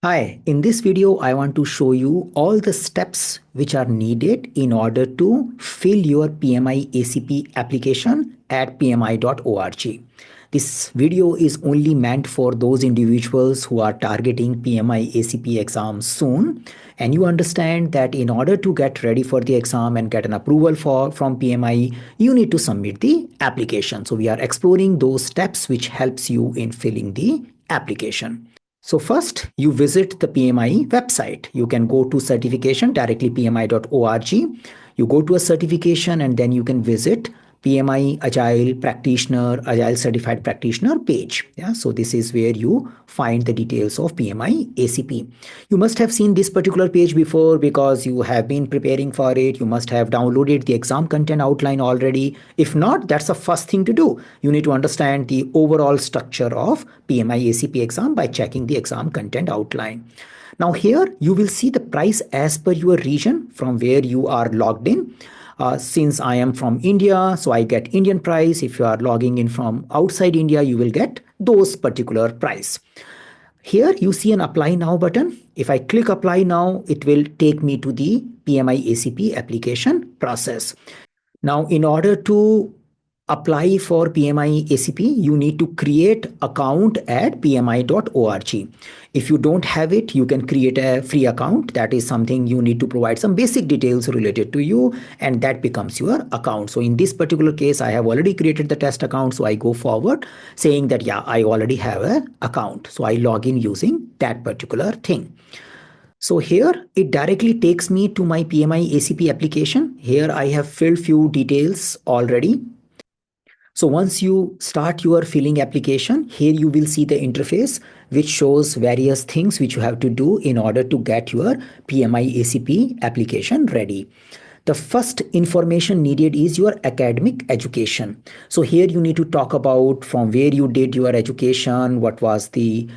Hi, in this video, I want to show you all the steps which are needed in order to fill your PMI ACP application at pmi.org. This video is only meant for those individuals who are targeting PMI ACP exam soon. And you understand that in order to get ready for the exam and get an approval from PMI, you need to submit the application. So we are exploring those steps which helps you in filling the application. So first, you visit the PMI website. You can go to certification directly pmi.org. You go to a certification and then you can visit PMI Agile Practitioner, Agile Certified Practitioner page. Yeah, so this is where you find the details of PMI ACP. You must have seen this particular page before because you have been preparing for it. You must have downloaded the exam content outline already. If not, that's the first thing to do. You need to understand the overall structure of PMI ACP exam by checking the exam content outline. Now here you will see the price as per your region from where you are logged in. Since I am from India, so I get Indian price. If you are logging in from outside India, you will get those particular price. Here you see an apply now button. If I click apply now, it will take me to the PMI ACP application process. Now, in order to apply for PMI ACP, you need to create account at pmi.org. If you don't have it, you can create a free account. That is something you need to provide some basic details related to you, and that becomes your account. So in this particular case, I have already created the test account. So I go forward saying that, yeah, I already have an account. So I log in using that particular thing. So here it directly takes me to my PMI ACP application. Here I have filled few details already. So once you start your filling application, here you will see the interface which shows various things which you have to do in order to get your PMI ACP application ready. The first information needed is your academic education. So here you need to talk about from where you did your education, what was the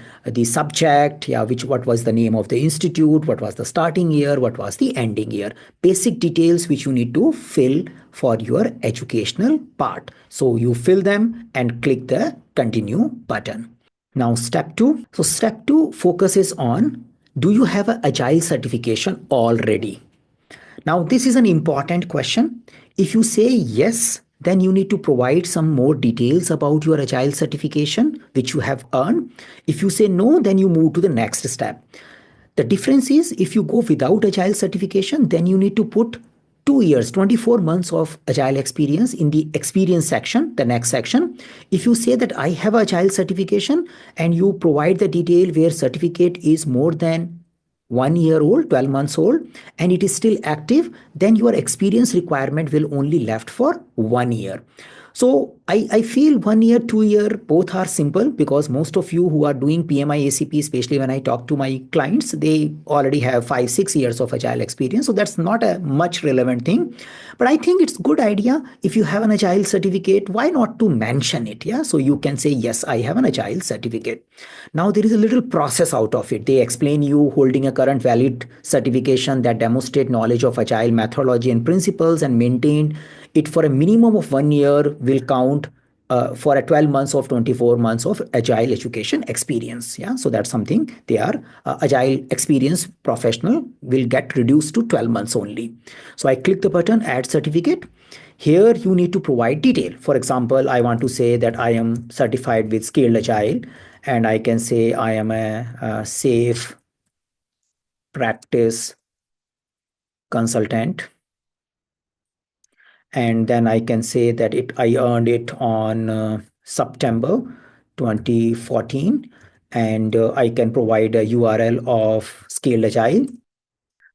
subject, what was the name of the institute, what was the starting year, what was the ending year. Basic details which you need to fill for your educational part. So you fill them and click the continue button. Now step 2. So step 2 focuses on, do you have an Agile certification already? Now, this is an important question. If you say yes, then you need to provide some more details about your Agile certification, which you have earned. If you say no, then you move to the next step. The difference is if you go without Agile certification, then you need to put 2 years, 24 months of Agile experience in the experience section, the next section. If you say that I have Agile certification and you provide the detail where certificate is more than 1 year old, 12 months old, and it is still active, then your experience requirement will only left for 1 year. So I feel 1 year, 2 year, both are simple because most of you who are doing PMI ACP, especially when I talk to my clients, they already have 5-6 years of Agile experience. So that's not a much relevant thing. But I think it's good idea if you have an Agile certificate, why not to mention it? Yeah. So you can say, yes, I have an Agile certificate. Now there is a little process out of it. They explain you holding a current valid certification that demonstrate knowledge of Agile methodology and principles and maintained it for a minimum of 1 year will count for a 12 months of 24 months of Agile education experience. Yeah, so that's something they are Agile experience professional will get reduced to 12 months only. So I click the button add certificate. Here you need to provide detail. For example, I want to say that I am certified with Scaled Agile, and I can say I am a safe practice consultant, and then I can say that I earned it on September 2014, and I can provide a URL of Scaled Agile.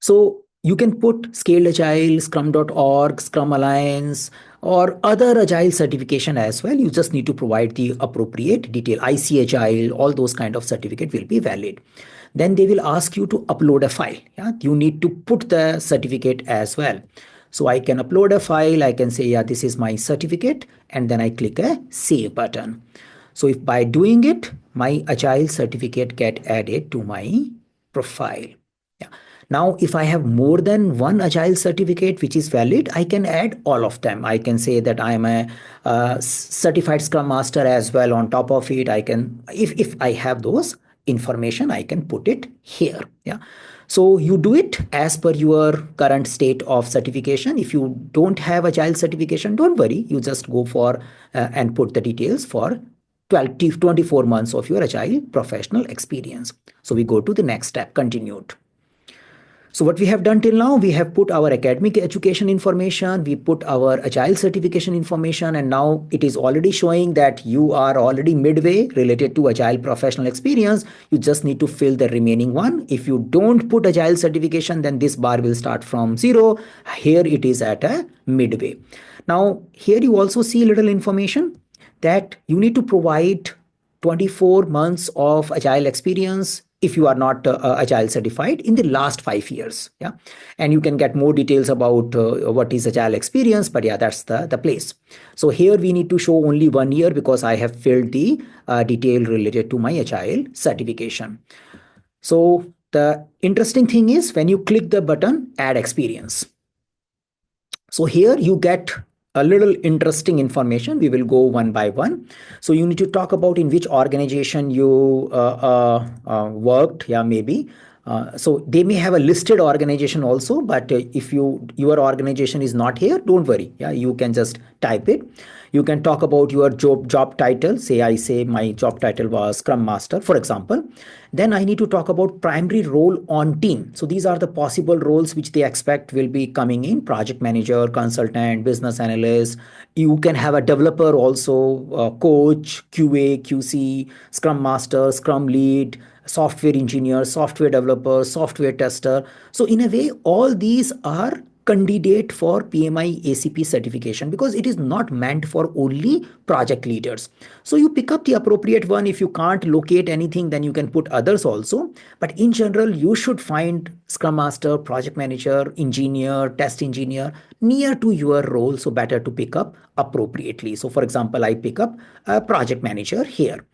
So you can put Scaled Agile, Scrum.org, Scrum Alliance, or other Agile certification as well. You just need to provide the appropriate detail. IC Agile, all those kind of certificate will be valid. Then they will ask you to upload a file. Yeah? You need to put the certificate as well. So I can upload a file. I can say, yeah, this is my certificate. And then I click a save button. So if by doing it, my Agile certificate get added to my profile. Yeah. Now, if I have more than one Agile certificate which is valid, I can add all of them. I can say that I'm a certified Scrum Master as well. On top of it, I can, if I have those, information, I can put it here. Yeah. So you do it as per your current state of certification. If you don't have Agile certification, don't worry. You just go for and put the details for 12 to 24 months of your Agile professional experience. So we go to the next step, continued. So what we have done till now, we have put our academic education information, we put our Agile certification information, and now it is already showing that you are already midway related to Agile professional experience. You just need to fill the remaining one. If you don't put Agile certification, then this bar will start from 0. Here it is at a midway. Now, here you also see little information that you need to provide 24 months of Agile experience if you are not Agile certified in the last 5 years. Yeah. And you can get more details about what is Agile experience, but yeah, that's the place. So here we need to show only 1 year because I have filled the detail related to my Agile certification. So the interesting thing is when you click the button, add experience. So here you get a little interesting information. We will go one by one. So you need to talk about in which organization you worked. Yeah, maybe. So they may have a listed organization also, but if your organization is not here, don't worry. Yeah, you can just type it. You can talk about your job title. Say I say my job title was Scrum Master, for example. Then I need to talk about primary role on team. So these are the possible roles which they expect will be coming in: project manager, consultant, business analyst. You can have a developer also, coach, QA, QC, Scrum Master, Scrum Lead, software engineer, software developer, software tester. So in a way, all these are candidate for PMI ACP certification because it is not meant for only project leaders. So you pick up the appropriate one. If you can't locate anything, then you can put others also. But in general, you should find Scrum Master, project manager, engineer, test engineer near to your role. So better to pick up appropriately. So for example, I pick up a project manager here.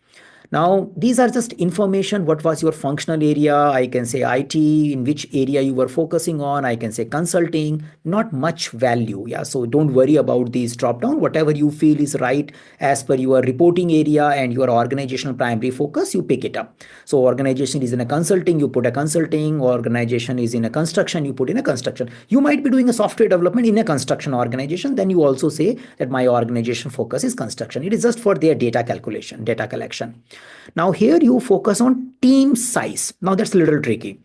Now, these are just information. What was your functional area? I can say IT, in which area you were focusing on. I can say consulting, not much value. Yeah. So don't worry about these drop down. Whatever you feel is right as per your reporting area and your organizational primary focus, you pick it up. So organization is in a consulting, you put a consulting. Organization is in a construction, you put in a construction. You might be doing a software development in a construction organization. Then you also say that my organization focus is construction. It is just for their data calculation, data collection. Now here you focus on team size. Now that's a little tricky.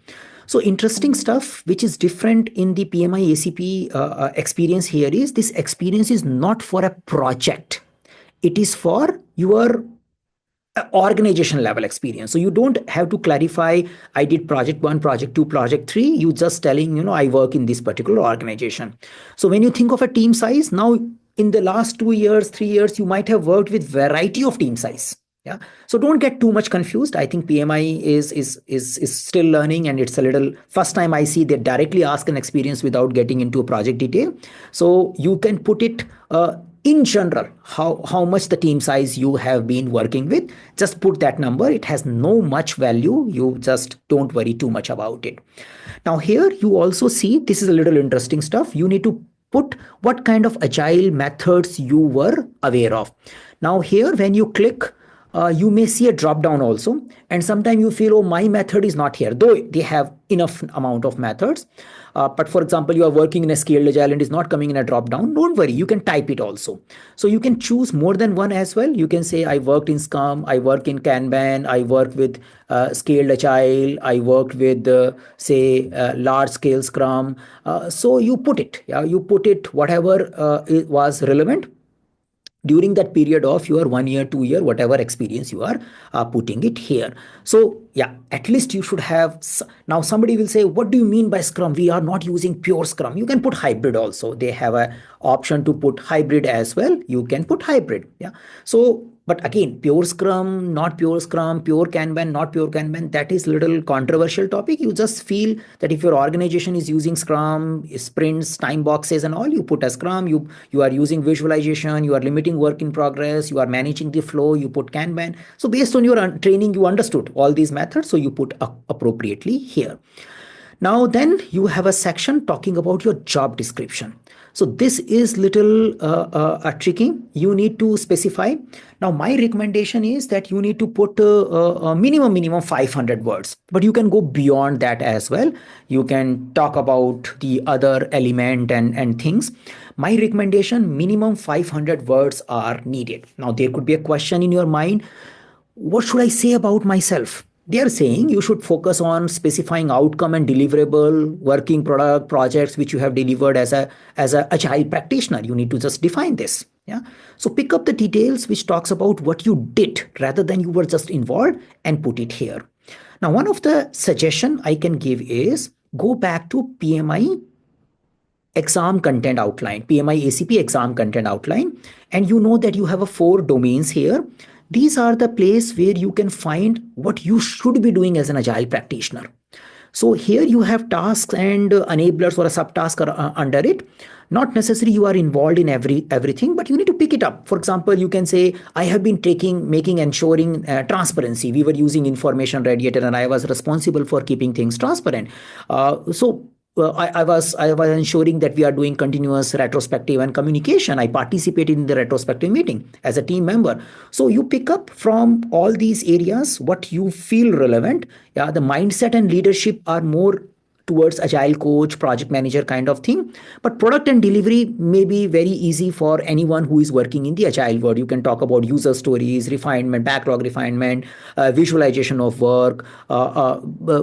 So interesting stuff, which is different in the PMI ACP experience here is this experience is not for a project. It is for your organization level experience. So you don't have to clarify, I did project 1, project 2, project 3. You just telling, I work in this particular organization. So when you think of a team size, now in the last 2 years, 3 years, you might have worked with variety of team size. Yeah. So don't get too much confused. I think PMI is still learning, and it's a little first time I see they directly ask an experience without getting into a project detail. So you can put it in general, how much the team size you have been working with. Just put that number. It has no much value. You just don't worry too much about it. Now here you also see this is a little interesting stuff. You need to put what kind of agile methods you were aware of. Now here when you click, you may see a drop down also, and sometimes you feel, oh, my method is not here, though they have enough amount of methods. But for example, you are working in a scaled agile and is not coming in a drop down. Don't worry, you can type it also. So you can choose more than one as well. You can say, I worked in Scrum, I work in Kanban, I work with scaled agile, I worked with say large scale Scrum. So you put it, you put it whatever it was relevant during that period of your 1 year, 2 year, whatever experience you are putting it here. So yeah, at least you should have. Now somebody will say, what do you mean by Scrum? We are not using pure Scrum. You can put hybrid also. They have a option to put hybrid as well. You can put hybrid. Yeah. So but again, pure Scrum, not pure Scrum, pure Kanban, not pure Kanban, that is little controversial topic. You just feel that if your organization is using Scrum, sprints, time boxes and all, you put a Scrum, you are using visualization, you are limiting work in progress, you are managing the flow, you put Kanban. So based on your training, you understood all these methods, so you put appropriately here. Now then you have a section talking about your job description. So this is little tricky. You need to specify. Now my recommendation is that you need to put a minimum 500 words, but you can go beyond that as well. You can talk about the other element and things. My recommendation, minimum 500 words are needed. Now there could be a question in your mind, what should I say about myself? They are saying you should focus on specifying outcome and deliverable working product projects which you have delivered as a agile practitioner. You need to just define this. Yeah. So pick up the details which talks about what you did rather than you were just involved and put it here. Now, one of the suggestion I can give is go back to PMI exam content outline, PMI ACP exam content outline, and you know that you have a 4 domains here. These are the place where you can find what you should be doing as an agile practitioner. So here you have tasks and enablers or a subtask under it. Not necessarily you are involved in everything, but you need to pick it up. For example, you can say, I have been ensuring transparency. We were using information radiator and I was responsible for keeping things transparent. I was ensuring that we are doing continuous retrospective and communication. I participated in the retrospective meeting as a team member. So you pick up from all these areas what you feel relevant. Yeah, the mindset and leadership are more towards agile coach, project manager kind of thing. But product and delivery may be very easy for anyone who is working in the agile world. You can talk about user stories, refinement, backlog refinement, visualization of work,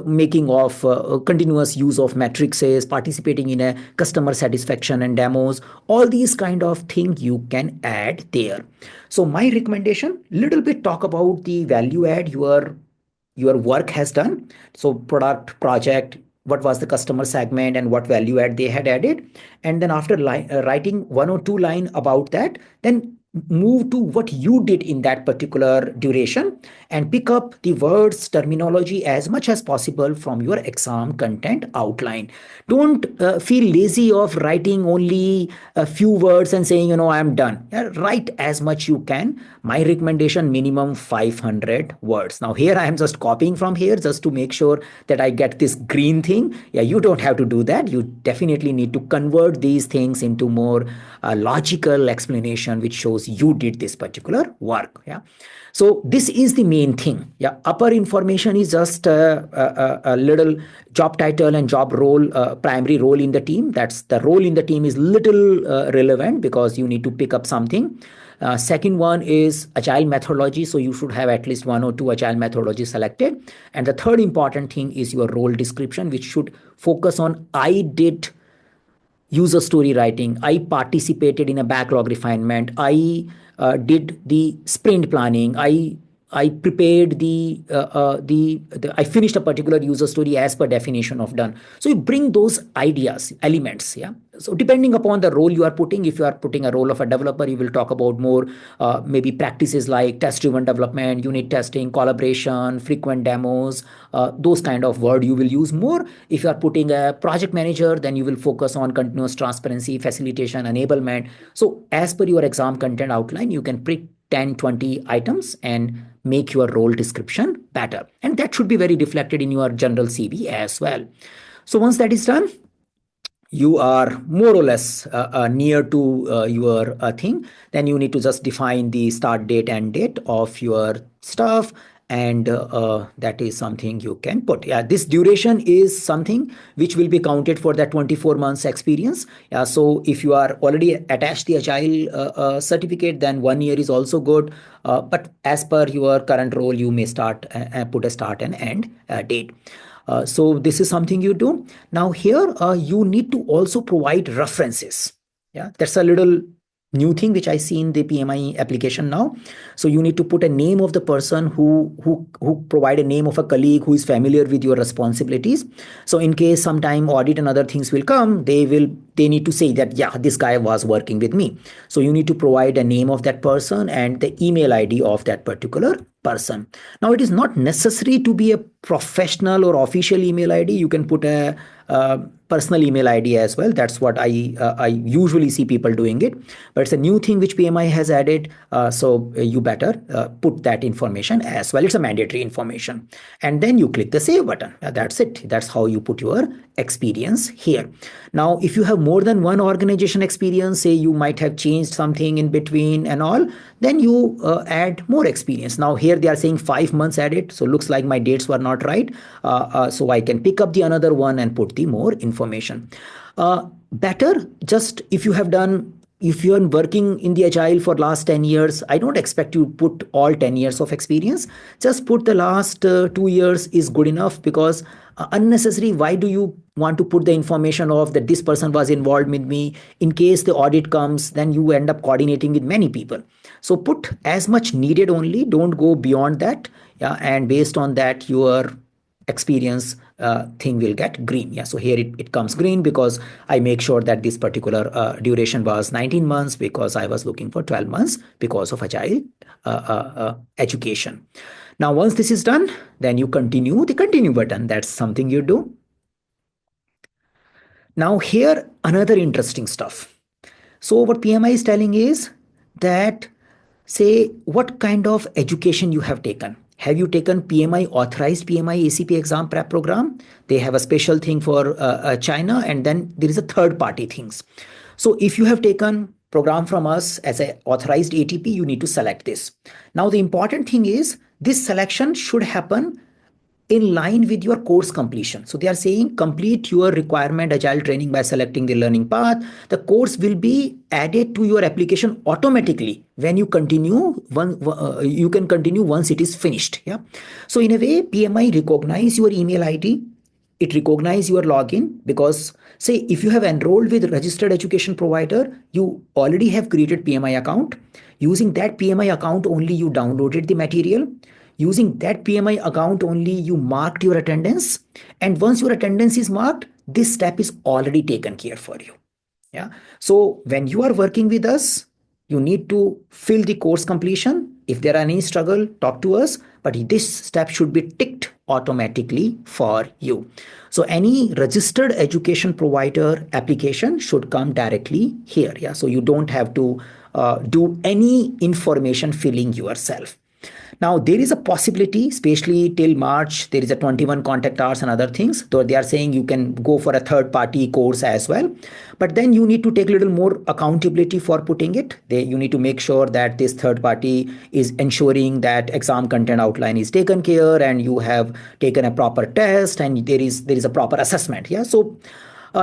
making of continuous use of matrices, participating in a customer satisfaction and demos. All these kind of things you can add there. So my recommendation, little bit talk about the value add your work has done. So product, project, what was the customer segment and what value add they had added. And then after writing 1 or 2 line about that, then move to what you did in that particular duration and pick up the words, terminology as much as possible from your exam content outline. Don't feel lazy of writing only a few words and saying, I'm done. Write as much you can. My recommendation, minimum 500 words. Now here I am just copying from here just to make sure that I get this green thing. Yeah, you don't have to do that. You definitely need to convert these things into more logical explanation which shows you did this particular work. Yeah. So this is the main thing. Yeah. Upper information is just a little job title and job role, primary role in the team. That's the role in the team is little relevant because you need to pick up something. Second one is agile methodology. So you should have at least 1 or 2 agile methodology selected. And the third important thing is your role description, which should focus on I did user story writing. I participated in a backlog refinement. I did the sprint planning. I prepared I finished a particular user story as per definition of done. So you bring those ideas, elements. Yeah. So depending upon the role you are putting, if you are putting a role of a developer, you will talk about more maybe practices like test-driven development, unit testing, collaboration, frequent demos, those kind of word you will use more. If you are putting a project manager, then you will focus on continuous transparency, facilitation, enablement. So as per your exam content outline, you can pick 10, 20 items and make your role description better. And that should be very reflected in your general CV as well. So once that is done, you are more or less near to your thing. Then you need to just define the start date and date of your stuff. And that is something you can put. Yeah, this duration is something which will be counted for that 24 months experience. Yeah, so if you are already attached the Agile certificate, then 1 year is also good. But as per your current role, you may put a start and end date. So this is something you do. Now here you need to also provide references. Yeah, that's a little new thing which I see in the PMI application now. So you need to put a name of the person who provide a name of a colleague who is familiar with your responsibilities. So in case sometime audit and other things will come, they need to say that, yeah, this guy was working with me. So you need to provide a name of that person and the email ID of that particular person. Now, it is not necessary to be a professional or official email ID. You can put a personal email ID as well. That's what I usually see people doing it. But it's a new thing which PMI has added. So you better put that information as well. It's a mandatory information. And then you click the save button. That's it. That's how you put your experience here. Now, if you have more than one organization experience, say you might have changed something in between and all, then you add more experience. Now here they are saying 5 months added. So looks like my dates were not right. So I can pick up the another one and put the more information. Better just if you have done, if you are working in the Agile for last 10 years, I don't expect you to put all 10 years of experience. Just put the last 2 years is good enough, because unnecessary, why do you want to put the information of that this person was involved with me? In case the audit comes, then you end up coordinating with many people. So put as much needed only, don't go beyond that. Yeah, and based on that, your experience thing will get green. Yeah, so here it comes green because I make sure that this particular duration was 19 months because I was looking for 12 months because of Agile education. Now, once this is done, then you continue the continue button. That's something you do. Now here, another interesting stuff. So what PMI is telling is that, say, what kind of education you have taken. Have you taken PMI authorized PMI ACP exam prep program? They have a special thing for China, and then there is a third party things. So if you have taken program from us as an authorized ATP, you need to select this. Now the important thing is this selection should happen in line with your course completion. So they are saying complete your requirement Agile training by selecting the learning path. The course will be added to your application automatically when you continue. You can continue once it is finished. Yeah. So in a way, PMI recognize your email ID. It recognize your login, because say if you have enrolled with registered education provider, you already have created PMI account. Using that PMI account only, you downloaded the material. Using that PMI account only, you marked your attendance. And once your attendance is marked, this step is already taken care for you. Yeah. So when you are working with us, you need to fill the course completion. If there are any struggle, talk to us. But this step should be ticked automatically for you. So any registered education provider application should come directly here. Yeah. So you don't have to do any information filling yourself. Now, there is a possibility, especially till March, there is a 21 contact hours and other things. So they are saying you can go for a third party course as well. But then you need to take a little more accountability for putting it. You need to make sure that this third party is ensuring that exam content outline is taken care and you have taken a proper test and there is a proper assessment. Yeah. So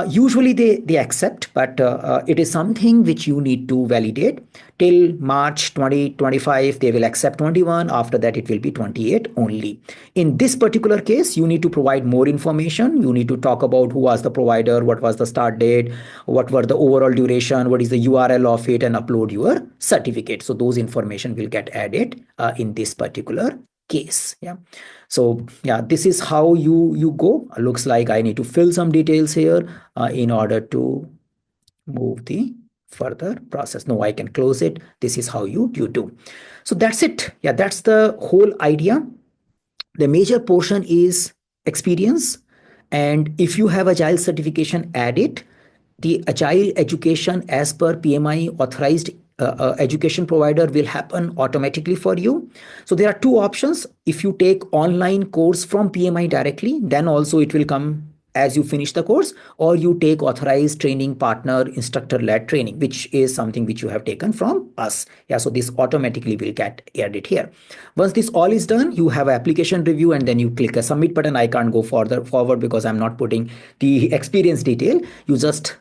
usually they accept, but it is something which you need to validate. Till March 2025, they will accept 21. After that, it will be 28 only. In this particular case, you need to provide more information. You need to talk about who was the provider, what was the start date, what were the overall duration, what is the URL of it, and upload your certificate. So those information will get added in this particular case. Yeah. So yeah, this is how you go. Looks like I need to fill some details here in order to move the further process. No, I can close it. This is how you do. So that's it. Yeah, that's the whole idea. The major portion is experience. And if you have Agile certification, add it. The Agile education as per PMI authorized education provider will happen automatically for you. So there are two options. If you take online course from PMI directly, then also it will come as you finish the course, or you take authorized training partner instructor-led training, which is something which you have taken from us. Yeah, so this automatically will get added here. Once this all is done, you have application review and then you click a submit button. I can't go forward because I'm not putting the experience detail. You just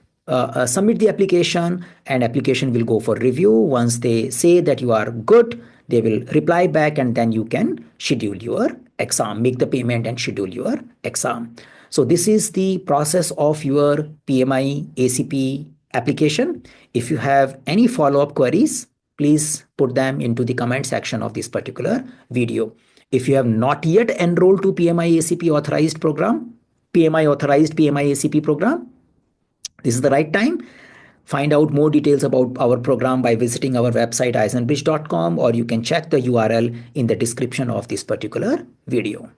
submit the application and application will go for review. Once they say that you are good, they will reply back and then you can schedule your exam, make the payment and schedule your exam. So this is the process of your PMI ACP application. If you have any follow-up queries, please put them into the comment section of this particular video. If you have not yet enrolled to PMI ACP authorized program, PMI authorized PMI ACP program, this is the right time. Find out more details about our program by visiting our website eisenbridge.com, or you can check the URL in the description of this particular video.